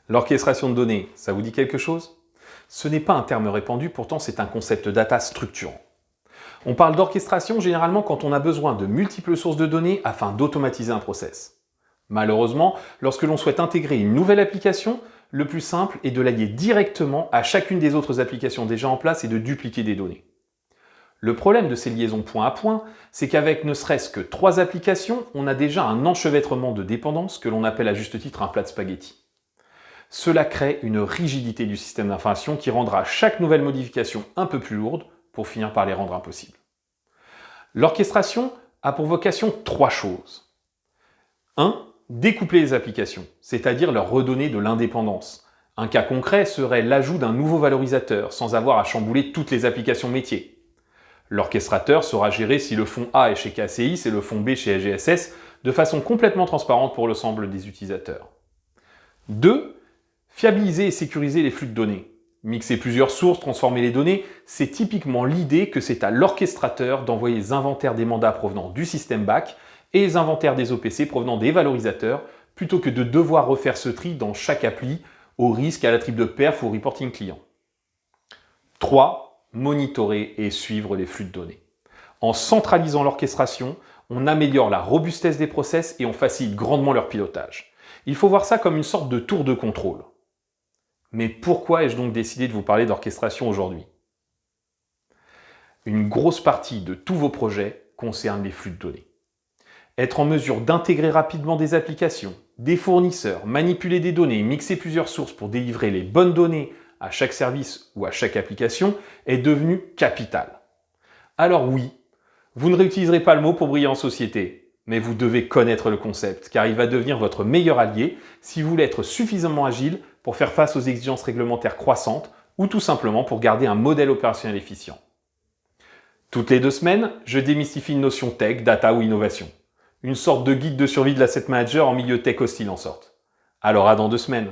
L'orchestration de données, ça vous dit quelque chose? Ce n'est pas un terme répandu, pourtant c'est un concept data structurant. On parle d'orchestration généralement quand on a besoin de multiples sources de données afin d'automatiser un process. Malheureusement, lorsque l'on souhaite intégrer une nouvelle application, le plus simple est de la lier directement à chacune des autres applications déjà en place et de dupliquer des données. Le problème de ces liaisons point à point, c'est qu'avec ne serait-ce que 3 applications, on a déjà un enchevêtrement de dépendances que l'on appelle à juste titre un plat de spaghettis. Cela crée une rigidité du système d'information qui rendra chaque nouvelle modification un peu plus lourde pour finir par les rendre impossibles. L'orchestration a pour vocation 3 choses. 1. Découpler les applications, c'est-à-dire leur redonner de l'indépendance. Un cas concret serait l'ajout d'un nouveau valorisateur sans avoir à chambouler toutes les applications métiers. L'orchestrateur saura gérer si le fond A est chez KCIS et le fond B chez SGSS de façon complètement transparente pour l'ensemble des utilisateurs. 2. Fiabiliser et sécuriser les flux de données. Mixer plusieurs sources, transformer les données, c'est typiquement l'idée que c'est à l'orchestrateur d'envoyer les inventaires des mandats provenant du système back et les inventaires des OPC provenant des valorisateurs, plutôt que de devoir refaire ce tri dans chaque appli, au risque à la triple de perf ou reporting client. 3. Monitorer et suivre les flux de données. En centralisant l'orchestration, on améliore la robustesse des process et on facilite grandement leur pilotage. Il faut voir ça comme une sorte de tour de contrôle. Mais pourquoi ai-je donc décidé de vous parler d'orchestration aujourd'hui? Une grosse partie de tous vos projets concerne les flux de données. Être en mesure d'intégrer rapidement des applications, des fournisseurs, manipuler des données, mixer plusieurs sources pour délivrer les bonnes données à chaque service ou à chaque application est devenu capital. Alors oui, vous ne réutiliserez pas le mot pour briller en société, mais vous devez connaître le concept, car il va devenir votre meilleur allié si vous voulez être suffisamment agile pour faire face aux exigences réglementaires croissantes ou tout simplement pour garder un modèle opérationnel efficient. Toutes les 2 semaines, je démystifie une notion tech, data ou innovation. Une sorte de guide de survie de l'asset manager en milieu tech hostile en sorte. Alors à dans 2 semaines.